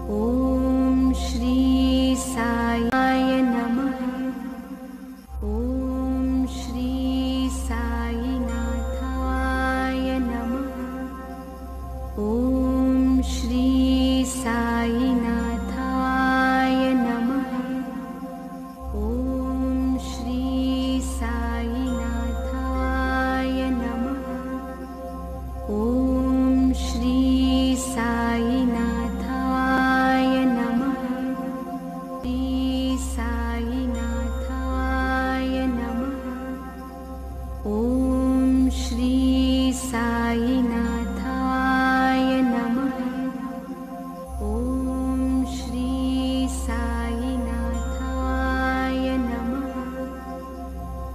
ॐ श्री साईनाथाय नमः। ॐ श्री साईनाथाय नमः। ॐ श्री साईनाथाय नमः। ॐ श्री साईनाथाय नमः। ॐ श्री साईनाथाय नमः। श्री साईनाथाय नमः। ॐ श्री साईनाथाय नमः। ॐ श्री साईनाथाय नमः।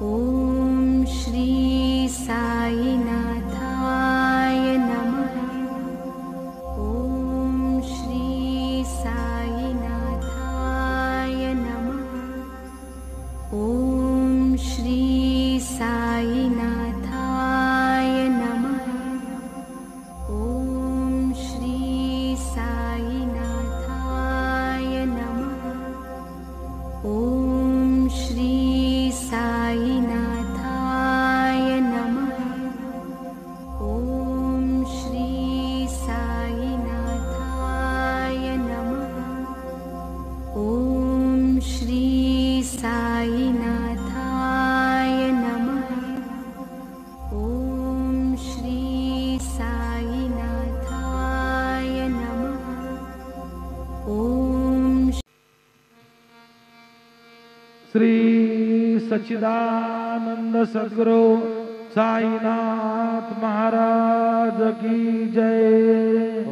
ॐ श्री साईनाथाय नमः। ॐ श्री साईनाथाय नमः। ॐ श्री साईनाथाय नमः। ॐ श्री साईनाथाय नमः। ॐ श्री साईनाथाय नमः। ॐ श्री साईनाथाय नमः। ॐ श्री साईनाथाय नमः। ॐ श्री साईनाथाय नमः। ॐ श्री सच्चिदानंद सद्गुरु साईनाथ महाराज की जय।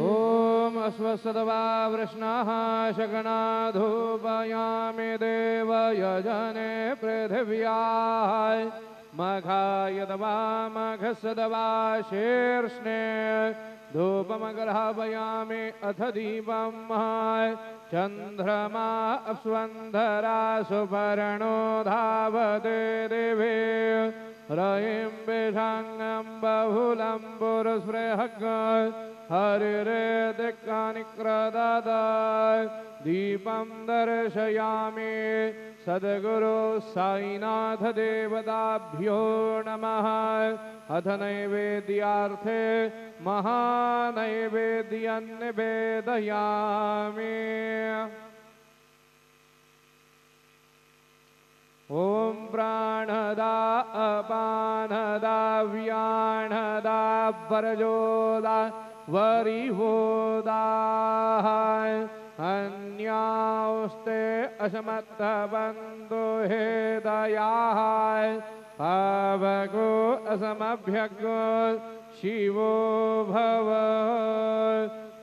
ओम अश्वसदवा वृष्णाः शगना धूपयामि देव यजने पृथिव्याः मघायदवा मघसदवा शीर्ष्णे धूपमग्रहापयामि अथ दीपं चंद्रमा अप्स्वन्धरा सुपर्णो धावते दिवे रयिं विषाङ्गं बहुलं पुरुस्पृहग हरिरे दिक्कानि क्रदद दीपं दर्शयामि सद्गुरु साईनाथ देवताभ्यो नमः। अथ नैवेद्यार्थे महानैवेद्यं निवेदयामि। ॐ प्राणदा अपानदा व्यानदा वर्जोदा वरिवोदाः अन्यास्ते असमत्तबन्धुहे दयाः पावको असमभ्यगो शिवो भव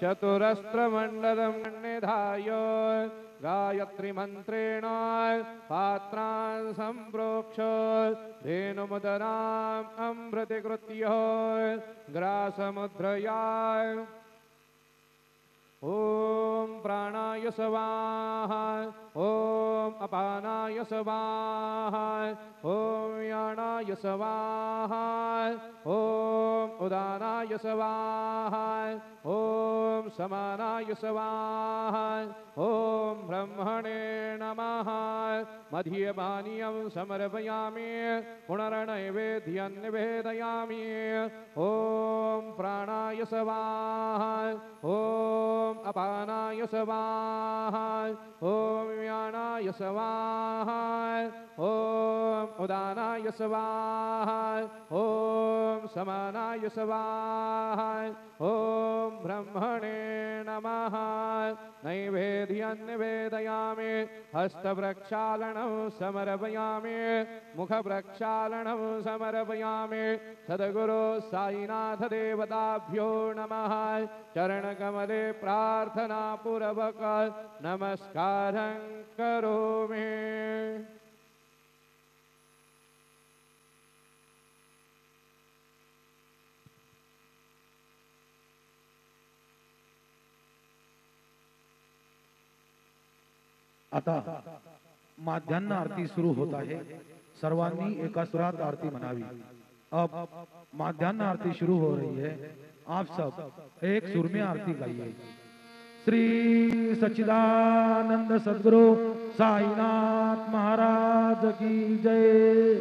चतुरस्त्रमण्डलं निधाय गायत्री मंत्रेण पात्रान् सम्प्रोक्ष धेनुमुदराम् अमृतीकृत्य ग्रासमुद्रया ॐ प्राणाय स्वाहा। ॐ अपानाय स्वाहा। ॐ यानाय स्वाहा। ॐ उदानाय स्वाहा। ॐ समानाय स्वाहा। ॐ ब्रह्मणे नमः। मध्यपानीयं समर्पयामि पुनर्नैवेद्यं निवेदयामि। ॐ प्राणाय स्वाहा। ॐ अपानाय स्वाहा। ॐ व्यानाय स्वाहा। ॐ उदानाय स्वाहा। ॐ समानाय स्वाहा। ॐ ब्रह्मणे नमः। नैवेद्यं निवेदयामि हस्तप्रक्षालनं समर्पयामि मुखप्रक्षालनं समर्पयामि सद्गुरु साईनाथ देवताभ्यो नमः। चरणकमले प्रार्थनापूर्वक नमस्कारं करोमि। आता माध्यान्ह आरती सुरू होत आहे। सर्वांनी एका सुरात आरती म्हणावी। अब माध्यान्ह आरती शुरू हो रही है। आप सब एक सुर में आरती गाइए। श्री सच्चिदानंद सद्गुरु साईनाथ महाराज की जय।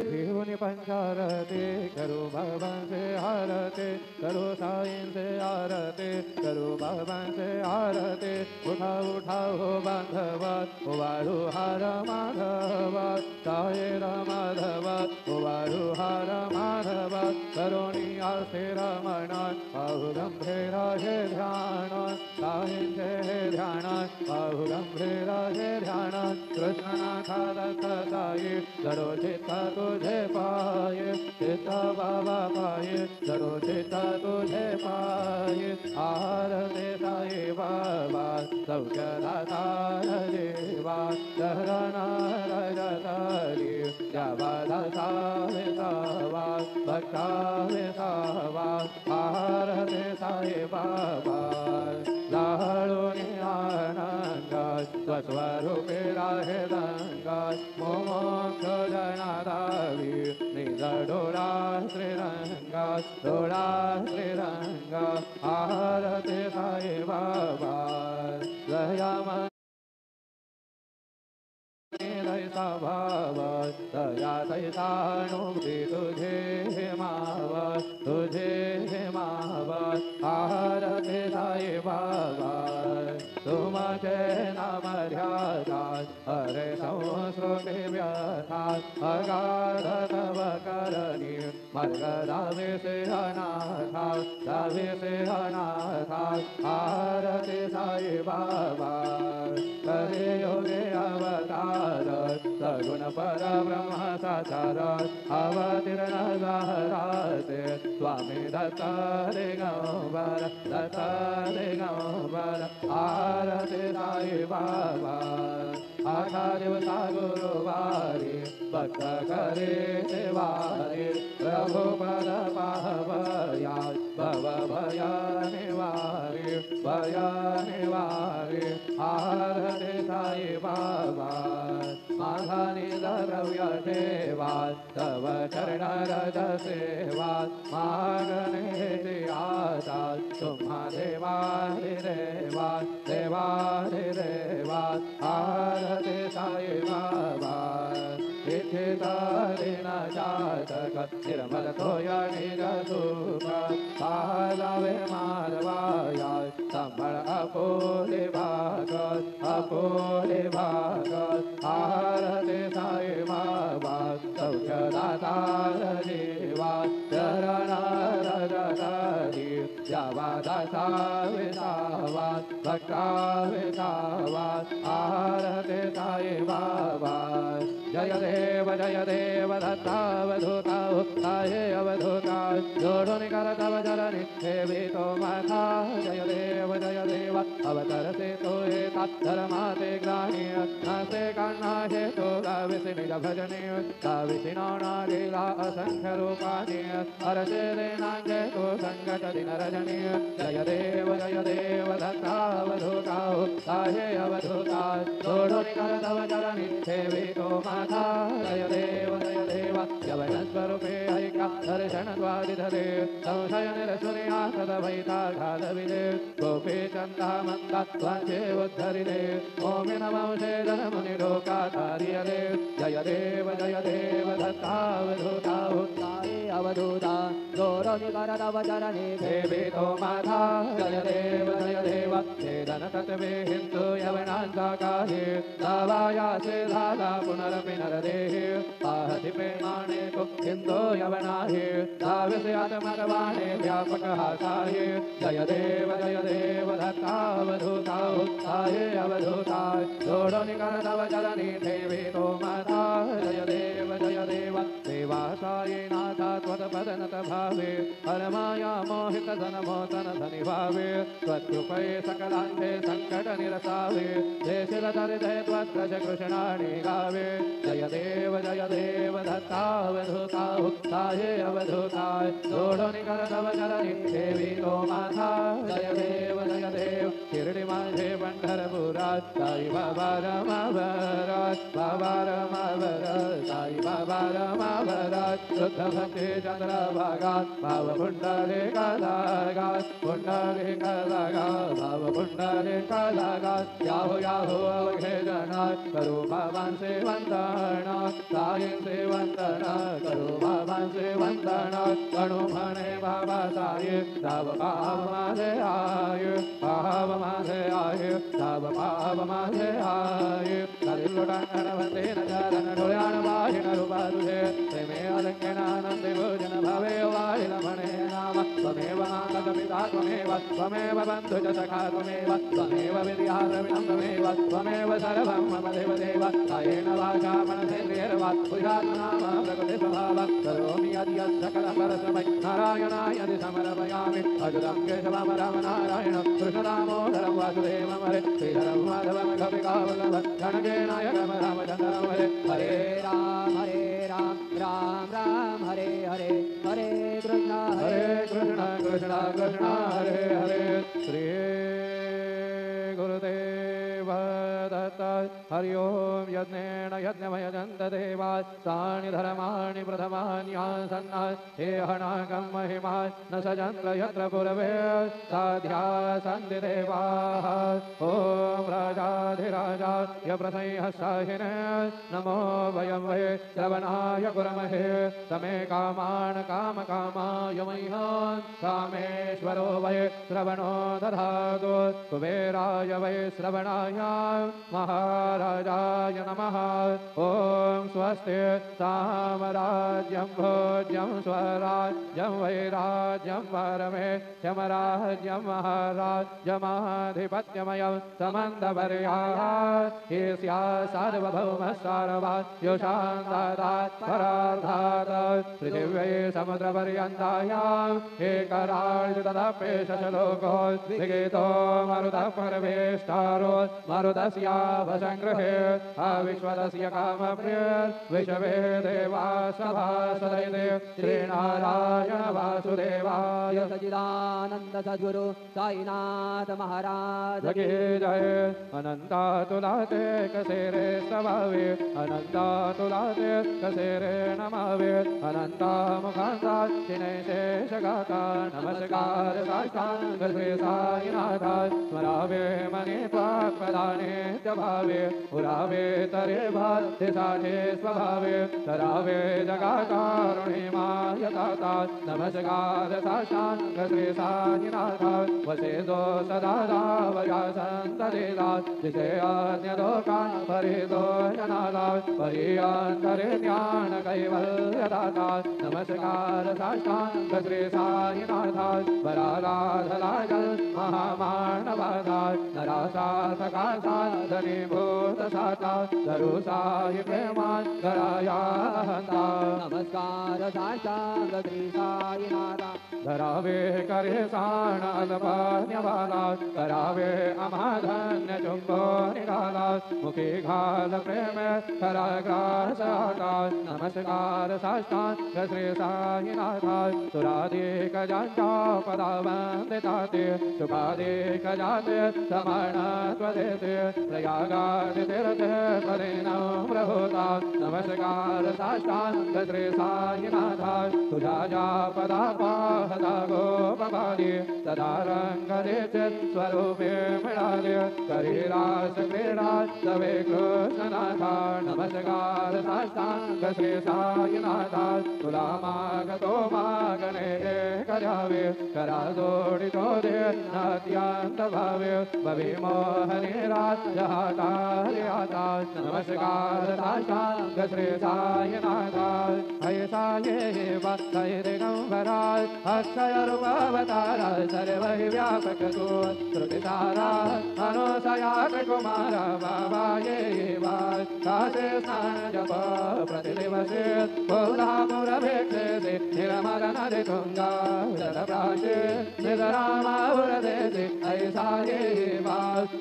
भिहुनि पंचारते करो भगवान से आरते, करो साईं से आरते, करो भगवान से आरते। उठाओ बांधवा उवारु हार माधवा, साये माधवा उवारु हार माधवा। करोणी आसे रमण बहु गंभीर हे ध्यान, साईं से ध्यान बहु गंभीर हे ध्यान। कृष्णनाथा दत्त साई जड़ो चित्ता तुझे पाए, चित्ता बाबा पाए जड़ो चित्ता तुझे पाए। आरते साई बाबा सौख्य दाता देवा, शरण रजतारी जबदा सावा भक्ता सावा। आरते साई बाबा लाडोनी आनंद स्वस्वरूपे राहे दंगा। मोक्ष जनादावी निज डोळा श्रीरंगा, डोळा श्रीरंगा। आरते साई बाबा दयाम तैसा भाव, दया तैसानुभूति तुझे माव, तुझे माव। आरते साई बाबा तुमचे नाम ध्याता, हरे संस्कृति व्यथा। अगाध तव करणी मर्ग दावे से अनाथा, दावे से अनाथा। आरते साई बाबा करे योगे अवतार, सगुण पर ब्रह्म साचार। अवतीर्ण गहराते स्वामी दत्त दिगंबर, दत्त दिगंबर। आरते साई बाबा आठा दिवसा गुरुवारी, भक्त करे सेवारी। प्रभु पद पावया भव भय निवारी, भय निवारी। आरते साई बाबा माघानी द्रव्य सेवा, तव चरण रज सेवा। मागणे आता तुम्हा देवा देवा, देवा देवा। आरते साई बाबा इच्छित दिन जातक, निर्मल तोय निज सुख। पालावे माधवाया संबळ अपोले भागत, अपोले भागत। आरते साई बाबा सौख्य दाता देवा, चरण रजतारी जावा दासा विसावा, भक्ता विसावा। आरते साई बाबा जय देव दत्तावधूता, उत्थाये अवधूता। जोड़ोनि कर तव चरणी देवी तो माथा। जय देव अवतरसे तो हेता, धर्माते ग्राणी नासे कान्हा हेतु। गाविसि निज भजने गाविसि नाना लीला असंख्य रूपाणि, हरषे देनांगे तो संकट दिन रजनी। जय देव दत्तावधूता, उत्थाये अवधूता। जोड़ोनि कर तव चरणी देवी तो माथा। जय देव यवन स्वरूपे ऐका दर्शन द्वारिधरे, संशय निरसुनिया सदभैता घातविदे। गोपी चंदा मंदा त्वाचे उद्धरिदे, ओमि नमः धन मुनि लोकाचार्यदे। जय देव दत्तावधूता, उत्थाये अवधूता। जोड़ोनि कर तव चरणी देवी तो माथा। जय देव वेदन तत्वे हिंदू यवनांचा काहे, दावाया से धागा पुनरपि नरदेहे। आहति प्रेमाणे को हिंदू यवनाहे, दाविसे आत्मगवाणे व्यापक हासाहे। जय देव दत्तावधूता, उत्थाये अवधूता। जोड़ोनि कर तव चरणी देवी तो माता। जय देव देवासाये नाथा त्वत्पदनत भावे, परमाया मोहित धन मोतन धनि भावे। त्वत्कृपये सकलान्ते संकट निरसावे, देशिरधरिधे त्वत्रज कृष्णाणि गावे। जय देव दत्तावधूता, उत्थाये अवधूता। जोड़ोनि कर तव चरणी देवी तो माता। जय देव शिरडी माझे पंढरपुरात, साई बाबा रमावरात, बाबा रमावरात, साई बाबा रमावरात। वरात् शुद्ध भक्ति चंद्रभागात् भाव पुंडरीकागात् पुंडरीकागात् भाव पुंडरीकागात् याहो याहो अवघेजनात् करो भगवान से वंदना सायं से वंदना करो भगवान से वंदना कणु मणे बाबा साये तब पाव माधे आये पाव माधे आये तब पाव माधे आये कलिलुटान वंदे नजारन डोळ्यान वाहिन रूपा तुझे प्रेमे अलंकनानंदे भोजन भावे वाहिन मणे नाम त्वमेव माता पिता त्वमेव बंधु च सखा त्वमेव विद्या द्रविणं त्वमेव सर्वं मम देवदेव कायेन वाचा मनसेन्द्रियैर्वा बुद्ध्यात्मना प्रकृति स्वभाव करोमि यद्यत् सकलं परस्मै नारायणाय समर्पयामि अच्युतं केशवं रामनारायण कृष्णदामोदरं वासुदेवं हरे श्रीधरं माधवं गोपिकावल्लभं गणगेनायकं रामचन्द्रं हरे राम राम राम हरे हरे हरे कृष्ण कृष्ण कृष्ण हरे हरे श्री गुरुदेव दत्त हरि ओम यज्ञेन यज्ञमयजन्त देवा तानि धर्माणि प्रथमान्यासन्न हे हणाकं महिमा न सजन्त यत्र पूर्वे साध्या सन्ति देवाः ॐ राजाधिराजाय प्रसह्यसाहिने नमो वयं वै श्रवणाय कुर्महे समे कामान् कामकामाय मह्यान् कामेश्वरो वै श्रवणो दधातु कुबेराय वै श्रवणाय महाराजाय नमः ॐ स्वस्ति सामराज्यं भोज्यं स्वराज्यं वैराज्यं परमेशमराज्यं महाराज्यमाधिपत्यमयं समन्तपर्याः ईर्ष्या सार्वभौमसारवाद्यो शान्तात् परार्धात् पृथिव्यै समुद्रपर्यन्तायाम् एकराजितदपेशलोको विगीतो मरुतः परमेष्टारो मरुदस्यावसङ्गृहे अविश्वदस्य कामप्रिय विश्वे देवा सभासदैते श्रीनारायण वासुदेवाय सच्चिदानंद सद्गुरु साईनाथ महाराज की जय अनंता तुलाते कसेरे स्वभावे अनंता तुलाते कसेरे नमावे अनंता मुखांता चिनय शेषगाता नमस्कार साष्टांग श्री साईनाथा स्मरावे मने त्वात्पदाने भावे पुरावे तरे भाते साधे स्वभावे तरावे जगाकारुणिमायताता नमस्कार साष्टांग श्री साईनाथा वसेदो सदा दावया संतदेदा जिसे आज्ञलोकान् परिदो जनाला परियांतरे ज्ञान कैवल्यदाता नमस्कार साष्टांग श्री साईनाथा वराराधलाजल महामानवादा नरासार्थकासा धनीभूत साता दरुसाहि प्रेमान करायाहंता नमस्कार साष्टांग श्री साईनाथा धरावे करे साणालपान्यवाला करावे अमाधन्य चुंबो निराला मुखे घाल प्रेम कराग्रासाता नमस्कार साष्टांग श्री साईनाथा सुराधिक जांचा पदा वंदिताते शुभाधिक जाते समानत्वदेते प्रयागादि तीर्थे परिणम्र होता नमस्कार साष्टांग श्री साईनाथा तुझा जा पदा पाहता गोपबाली सदा रंगदे चित् स्वरूपे मिळाले करीरास क्रीडा तवे कृष्णनाथा नमस्कार साष्टांग श्री साईनाथा तुला मागतो मागणे करावे करा जोडितो दे नात्यांत भावे भवी मोहने राजहाता नमस्कार साष्टांग श्री साईनाथा ऐसा ये भक्तै दिगंबरा अक्षय रूपावतारा सर्वहि व्यापक तू श्रुतिसारा अनुसयात कुमारा बाबा ये कासे स्नान जप प्रतिदिवसे बहुलापुरभिक्षे निर्मल नदि तुंगा जलप्राशे निधरामावुरदेशे ऐसा ये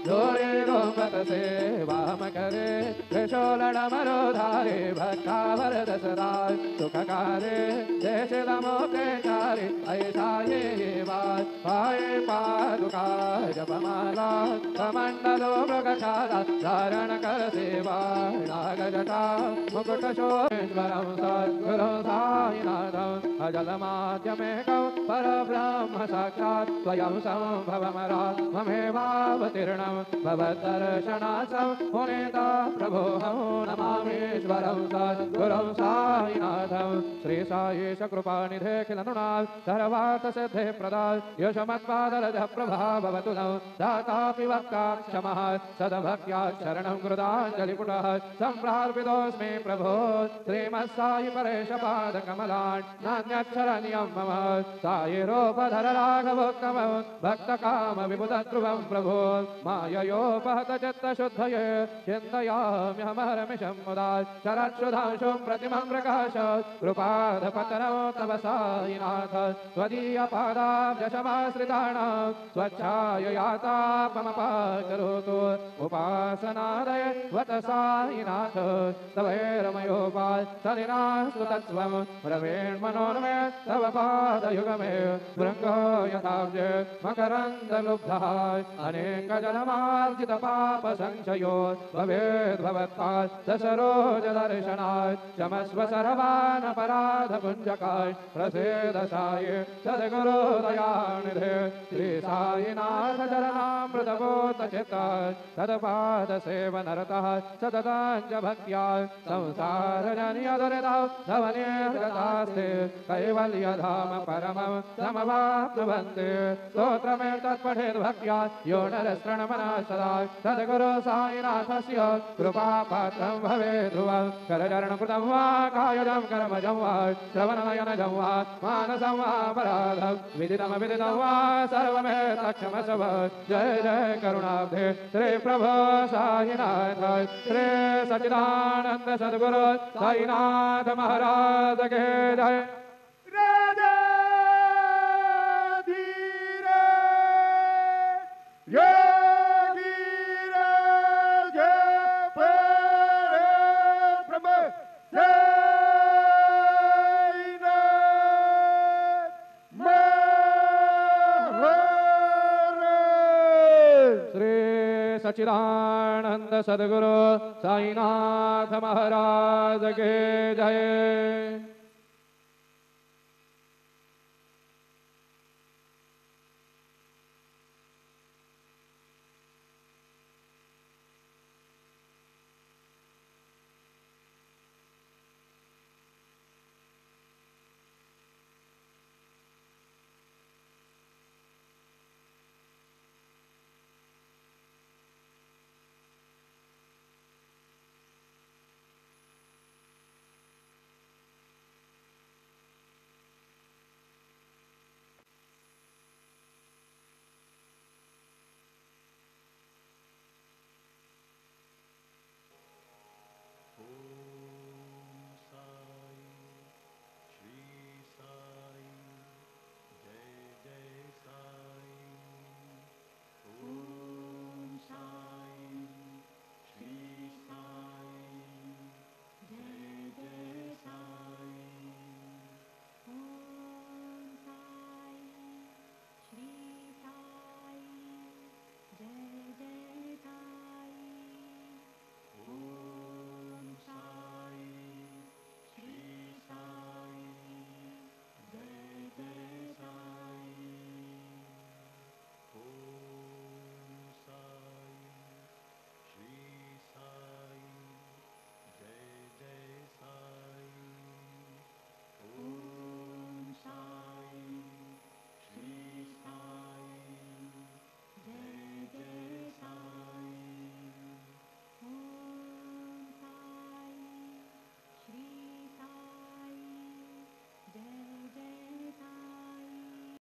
जोरे गोपत सेवाम करे त्रिशूलमरोधारे भक्तावरद सदा सुखकारे देशदमोके चारे ऐसा ये बात पाए पादुका जपमाला कमंडलो मृगशाला धारण कर सेवा नागजटा मुकुटशोश्वरं सद्गुरुं साईनाथम् अजलमाद्यमेकं परब्रह्म साक्षात् स्वयं सम्भवमरात्ममेवावतीर्णं भवद्दर्शनार्थं पुनीता प्रभोऽहं नमामीश्वरं सद्गुरुं साईनाथं श्री साईश कृपानिधे खिलनुनाथ सर्वार्थसिद्धे प्रदाय यशमत्पादरज प्रभा भवतु नौ दातापि वक्ता क्षमः सदभक्त्या शरणं कृताञ्जलिपुटः सम्प्रार्पितोऽस्मि प्रभो श्रीमत्साई परेश पादकमलान् नान्यच्छरणीयं मम सायिरोपधर राघवोत्तम भक्तकाम विबुधध्रुवं प्रभो माययोपहत चित्तशुद्धये चिन्तयाम्यहमहरमिषं मुदा शरत्सुधांशुं प्रतिमं प्रकाश कृपाधपतनौ तव साईनाथ त्वदीयपादाब्जशमाश्रिताणां स्वच्छाययातापमपाकरोतु उपासनादय वत साईनाथ तवैरमयोपाय सलिनास्तु तत्त्वं प्रवेण्मनोन्मे तव पादयुगमे भृङ्गो यथाब्जे मकरन्दलुब्धः अनेकजलमार्जितपापसंशयो भवेद्भवत्पात् ससरोजदर्शनात् क्षमस्व सर्वानपराधपुञ्जकाय प्रसीद साये सद्गुरुदयानिधे श्री साईनाथ चरणामृतबोधचित्तात् तत्पादसेवनरतः सतताञ्च भक्त्या संसारजन्यदुरितौ धवनिर्गतास्ते कैवल्यधाम परमं समवाप्नुवन्ति स्तोत्रमेतत्पठेद् भक्त्या यो नरस्तृणमनः सदा सद्गुरो साईनाथस्य कृपापात्रं भवेत् ध्रुवं करचरणकृतं वा कायजं कर्मजं वा श्रवणनयनजं वा मानसं वा अपराधं विदितमविदितं वा सर्वमेतत्क्षमस्व जय जय करुणाब्धे श्री प्रभो साईनाथ श्री सच्चिदानंद सद्गुरु साईनाथ महाराज के जय। राजा धीरे योगीराज परब्रह्म श्री सच्चिदानंद सद्गुरु साईनाथ महाराज के जय।